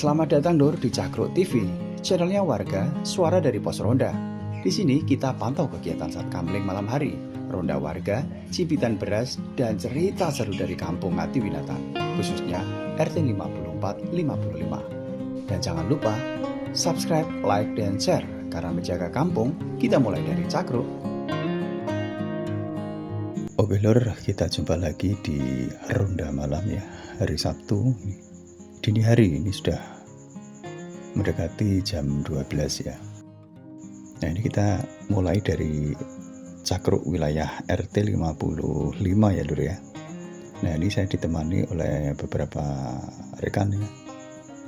Selamat datang Lur di Cakro TV, channelnya warga, suara dari pos ronda. Di sini kita pantau kegiatan saat kamling malam hari, ronda warga, cibitan beras, dan cerita seru dari kampung Ngatiwinatan, khususnya RT 5455. Dan jangan lupa subscribe, like, dan share, karena menjaga kampung, kita mulai dari Cakro. Oke Lur, kita jumpa lagi di ronda malam ya, hari Sabtu. Dini hari ini sudah mendekati jam 12 ya. Nah ini kita mulai dari Cakro wilayah RT 55 ya Lur ya. Nah ini saya ditemani oleh beberapa rekan ya,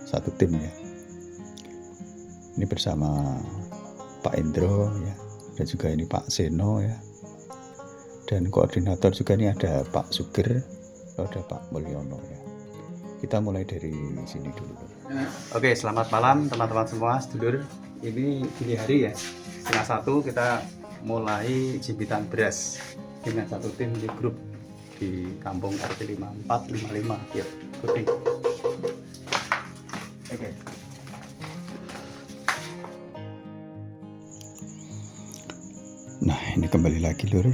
satu tim ya. Ini bersama Pak Indro ya, dan juga ini Pak Seno ya. Dan koordinator juga ini ada Pak Sugir, ada Pak Mulyono ya. Kita mulai dari sini dulu. Oke, selamat malam teman-teman semua, sedulur. Ini dini hari ya, 1:30 kita mulai cibitan beras dengan satu tim di grup di kampung RT 5455. Yuk, ikuti. Oke. Nah, ini kembali lagi Lur.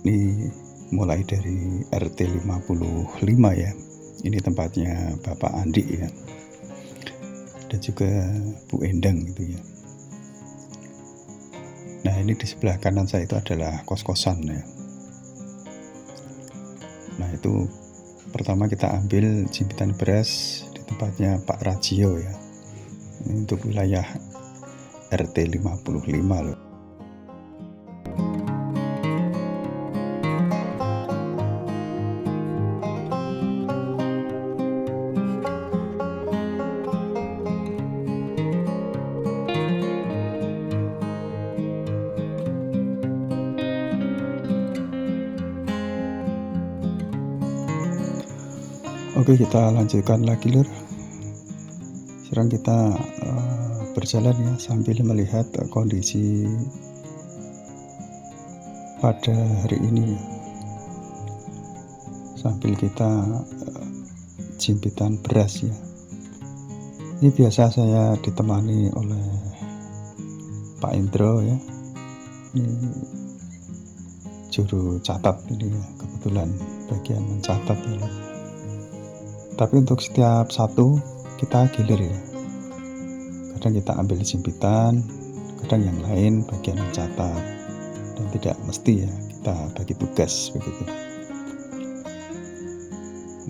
Ini mulai dari RT 55 ya. Ini tempatnya Bapak Andi ya, dan juga Bu Endang gitu ya. Nah ini di sebelah kanan saya itu adalah kos-kosan ya. Nah itu pertama kita ambil cibitan beras di tempatnya Pak Rajio ya. Ini untuk wilayah RT 55 loh. Oke, kita lanjutkan lagi Lur. Sekarang kita berjalan ya sambil melihat kondisi pada hari ini ya. Sambil kita cibitan beras ya. Ini biasa saya ditemani oleh Pak Indro ya. Ini juru catat ini ya, kebetulan bagian mencatat ya. Tapi untuk setiap satu kita gilir ya. Kadang kita ambil cibitan, kadang yang lain bagian mencatat, dan tidak mesti ya kita bagi tugas begitu.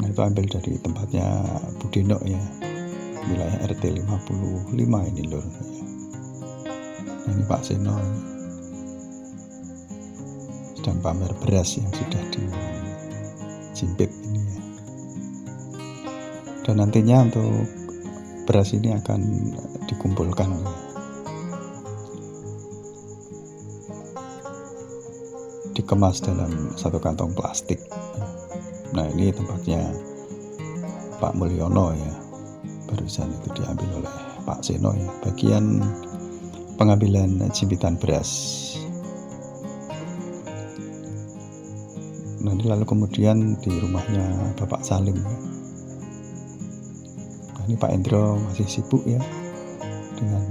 Nah itu ambil dari tempatnya Bu Deno ya, wilayah RT 55 ini Lur ya. Nah, ini Pak Seno sedang pamer beras yang sudah dijimpit ini ya. Dan nantinya untuk beras ini akan dikumpulkan ya. Dikemas dalam satu kantong plastik. Nah ini tempatnya Pak Mulyono ya, barusan itu diambil oleh Pak Seno ya, bagian pengambilan cibitan beras. Nah ini lalu kemudian di rumahnya Bapak Salim ya. Ini Pak Indro masih sibuk ya dengan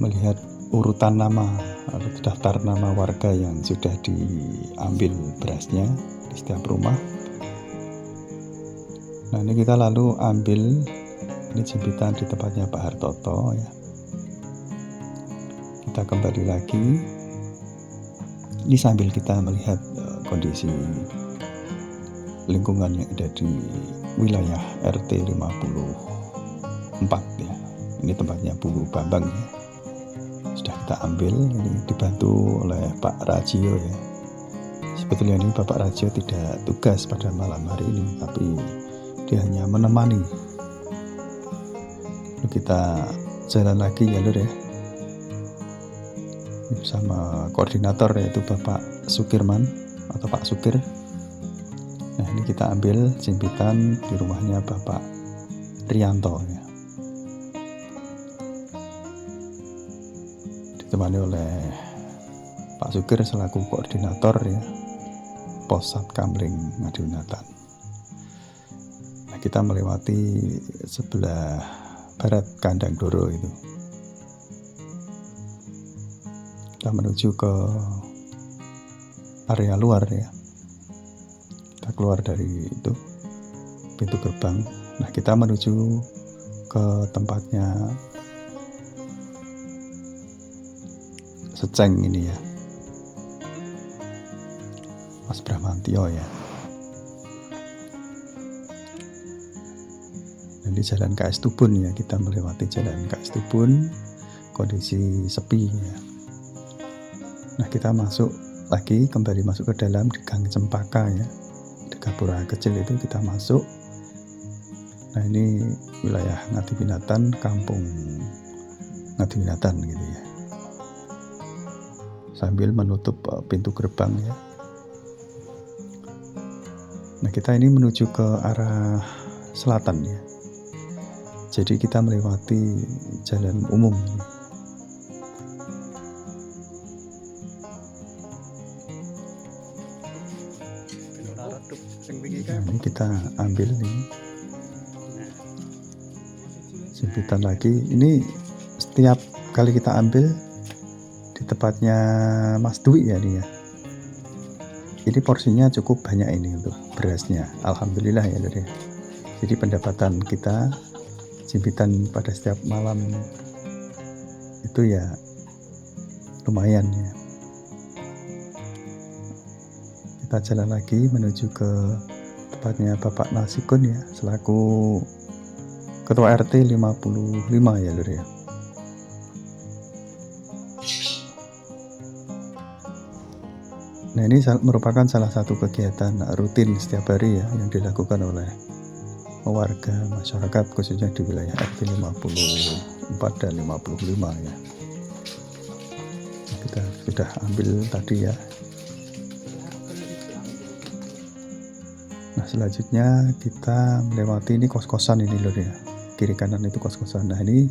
melihat urutan nama atau daftar nama warga yang sudah diambil berasnya di setiap rumah. Nah ini kita lalu ambil ini cibitan di tempatnya Pak Hartoto ya. Kita kembali lagi ini sambil kita melihat kondisi lingkungan yang ada di wilayah RT 54 ya. Ini tempatnya Bu Bambang ya. Sudah kita ambil, ini dibantu oleh Pak Rajio ya. Sebetulnya ini Bapak Rajio tidak tugas pada malam hari ini, tapi dia hanya menemani. Lalu kita jalan lagi ya Lur ya. Ini bersama koordinator yaitu Bapak Sukirman atau Pak Sukir. Nah ini kita ambil cibitan di rumahnya Bapak Rianto ya. Ditemani oleh Pak Sugir selaku koordinator ya, Pos Satkamling Ngatiwinatan. Nah kita melewati sebelah barat kandang Doro itu. Kita menuju ke area luar ya. Kita keluar dari itu pintu gerbang. Nah, kita menuju ke tempatnya Seceng ini ya, Mas Bramantio ya. Dan di Jalan KS Tubun ya, kita melewati Jalan KS Tubun, kondisi sepi ya. Nah, kita kembali masuk ke dalam di Gang Cempaka ya, di gapura kecil itu kita masuk. Nah, ini wilayah Ngadibinatan, kampung Ngadibinatan gitu ya, sambil menutup pintu gerbang ya. Nah, kita ini menuju ke arah selatan ya, jadi kita melewati jalan umum ini. Nah, ini kita ambil nih jemputan lagi. Ini setiap kali kita ambil di tempatnya Mas Dwi ya nih ya. Ini porsinya cukup banyak ini untuk berasnya. Alhamdulillah ya Lur ya. Jadi pendapatan kita jemputan pada setiap malam itu ya lumayan ya. Kita jalan lagi menuju ke tempatnya Bapak Nasikun ya, selaku Ketua RT 55 ya Lur ya. Nah, ini merupakan salah satu kegiatan rutin setiap hari ya yang dilakukan oleh warga masyarakat khususnya di wilayah RT 54 dan 55 ya. Kita sudah ambil tadi ya. Nah, selanjutnya kita melewati ini kos-kosan ini Lur ya. Kiri kanan itu kos-kosan. Nah, ini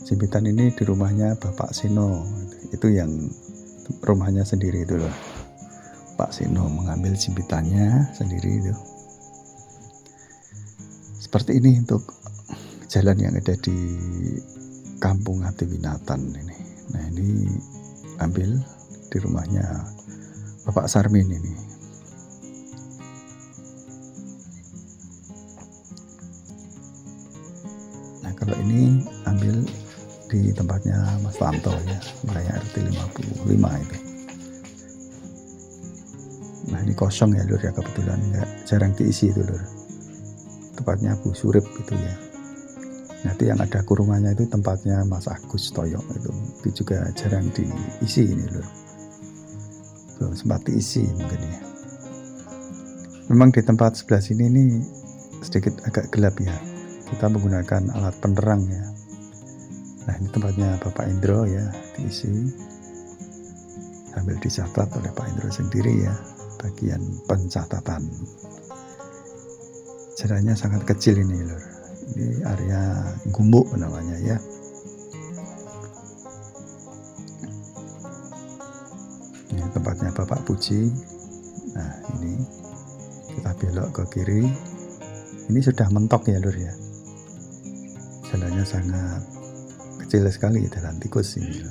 jemputan ini di rumahnya Bapak Sino. Itu yang rumahnya sendiri itu loh. Pak Sino mengambil jemputannya sendiri itu. Seperti ini untuk jalan yang ada di Kampung Ngadibinatan ini. Nah, ini ambil di rumahnya Bapak Sarmin ini. Nah, kalau ini ambil di tempatnya Mas Tanto ya, wilayah RT 55 itu. Nah, ini kosong ya Lur ya, kebetulan jarang diisi itu Lur. Tempatnya Bu Surip itu ya. Nanti yang ada kurungannya itu tempatnya Mas Agus Toyok itu juga jarang diisi ini Lur. Belum sempat diisi mungkin ya. Memang di tempat sebelah sini ini sedikit agak gelap ya. Kita menggunakan alat penerang ya. Nah, ini tempatnya Bapak Indro ya, diisi sambil dicatat oleh Pak Indro sendiri ya, bagian pencatatan. Jalannya sangat kecil ini Lur. Ini area Gumbuk namanya ya. Ini tempatnya Bapak Puji. Nah, ini kita belok ke kiri. Ini sudah mentok ya Lur ya. Jalannya sangat kecil sekali, jalan tikus ini.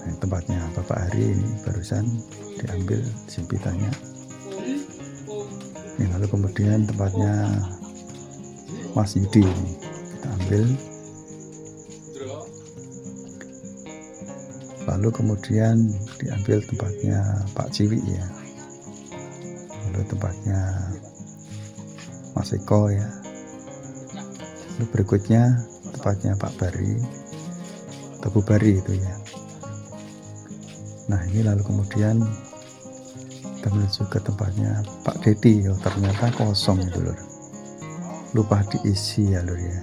Nah, tempatnya Bapak Hari ini barusan diambil jemputannya. Ini lalu kemudian tempatnya Mas Yudi ini kita ambil. Lalu kemudian diambil tempatnya Pak Ciwi ya. Lalu tempatnya Mas Eko ya. Lalu berikutnya tempatnya Pak Bari, Tebu Bari itu ya. Nah, ini lalu kemudian kita menuju ke tempatnya Pak Dedi. Oh, ternyata kosong itu Lur. Lupa diisi ya Lur ya.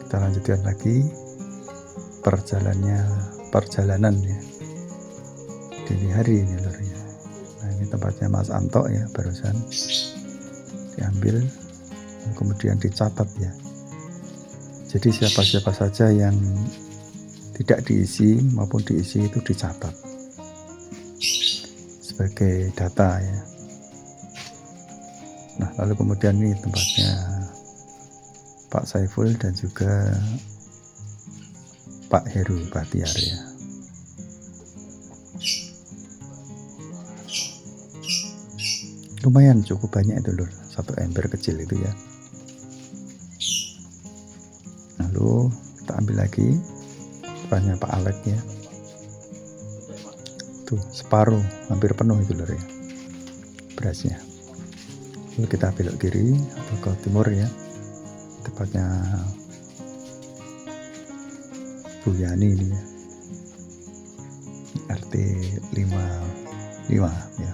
Kita lanjutkan lagi perjalanan ya. Dini hari ini Lur ya. Nah, ini tempatnya Mas Anto ya, barusan diambil kemudian dicatat ya. Jadi siapa-siapa saja yang tidak diisi maupun diisi itu dicatat sebagai data ya. Nah, lalu kemudian ini tempatnya Pak Saiful dan juga Pak Heru Bahtiar ya. Lumayan cukup banyak itu lur, satu ember kecil itu ya. Lalu kita ambil lagi banyak Pak Alek ya. Tuh separuh, hampir penuh itu lur ya berasnya. Lalu kita belok kiri atau ke timur ya, tepatnya Bu Yani ini ya, RT 55 ya,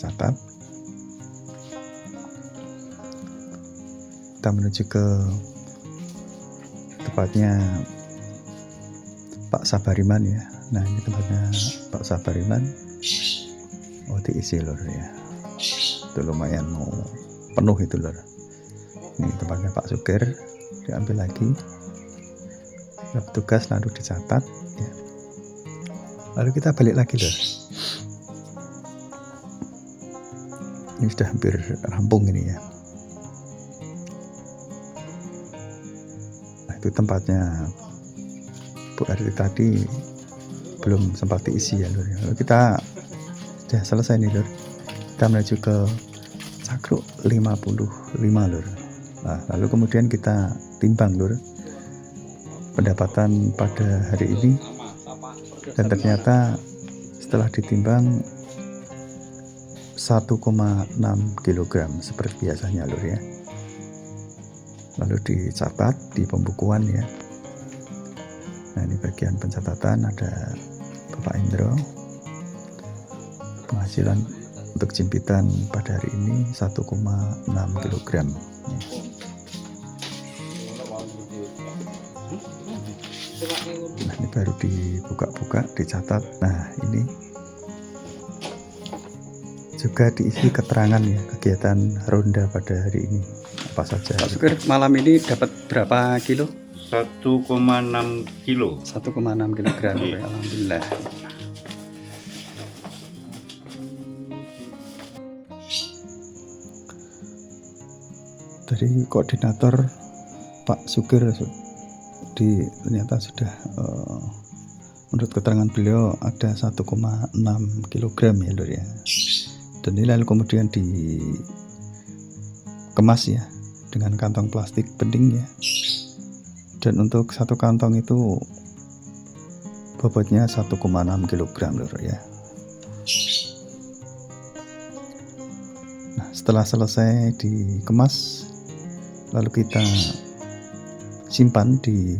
catat. Kita menuju ke tempatnya Pak Sabariman ya. Nah ini tempatnya Pak Sabariman. Oh diisi lur ya, itu lumayan mau penuh itu lur. Ini tempatnya Pak Sugir, diambil lagi petugas lalu dicatat ya. Lalu kita balik lagi lur. Ini sudah hampir rampung ini ya. Nah itu tempatnya Bu RT tadi belum sempat diisi ya lur. Lalu kita sudah selesai nih lur. Kita menuju ke Cakruk 55 lur. Nah, lalu kemudian kita timbang lur pendapatan pada hari ini, dan ternyata setelah ditimbang 1,6 kg seperti biasanya lur ya. Lalu dicatat di pembukuan ya. Nah ini bagian pencatatan, ada Bapak Indro. Penghasilan untuk jimpitan pada hari ini 1,6 kg ya. Nah ini baru dibuka-buka, dicatat. Nah ini juga diisi keterangan ya, kegiatan ronda pada hari ini apa saja. Pak Sugir, malam ini dapat berapa kilo? 1,6 kilo. 1,6 kilogram. Alhamdulillah. Dari koordinator Pak Sugir ternyata sudah menurut keterangan beliau ada 1,6 kg ya lur ya. Dan ini lalu kemudian dikemas ya dengan kantong plastik bening ya. Dan untuk satu kantong itu bobotnya 1,6 kg lur ya. Nah setelah selesai dikemas, lalu kita simpan di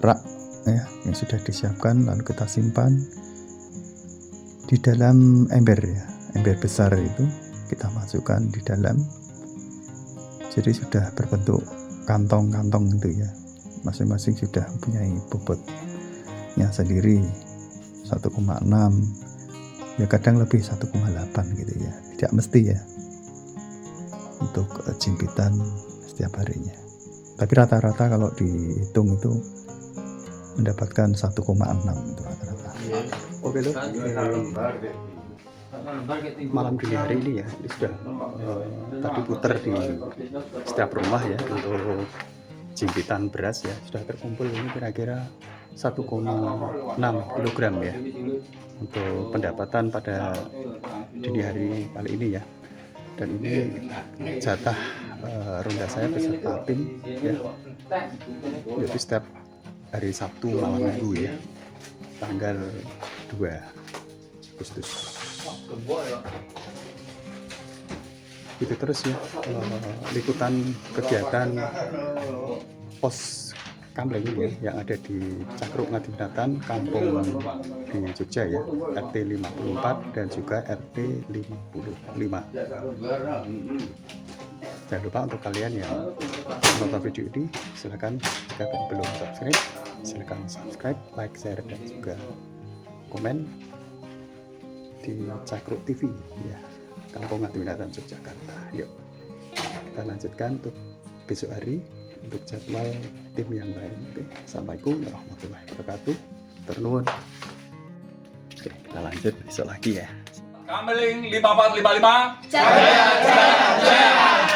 rak ya yang sudah disiapkan. Lalu kita simpan di dalam ember ya, ember besar itu kita masukkan di dalam. Jadi sudah berbentuk kantong-kantong itu ya, masing-masing sudah mempunyai bobotnya sendiri 1,6 ya, kadang lebih 1,8 gitu ya, tidak mesti ya untuk jimpitan setiap harinya. Tapi rata-rata kalau dihitung itu mendapatkan 1,6 itu rata-rata. Oke lho. Malam dini hari ini ya, ini sudah tadi puter di setiap rumah ya untuk jimpitan beras ya, sudah terkumpul ini kira-kira 1,6 kg ya untuk pendapatan pada dini hari kali ini ya. Dan ini jatah ronda saya beserta tim ya, yaitu setiap hari Sabtu malam minggu ya, tanggal 2 Agustus. Itu terus ya liputan kegiatan pos Kamleng ini yang ada di Cakruk Ngadinatan, kampung di Jogja ya, RT 54 dan juga RT 55. Jangan lupa untuk kalian yang menonton video ini, silahkan jika belum subscribe, silahkan subscribe, like, share, dan juga komen di Cakruk TV ya, Kampung Ngadinatan Yogyakarta. Yuk kita lanjutkan untuk besok hari untuk jadwal tim yang lain. Oke, assalamualaikum warahmatullahi wabarakatuh. Ternuwun. Oke, kita lanjut besok lagi ya. Kamling 5455 Jaya Jaya Jaya.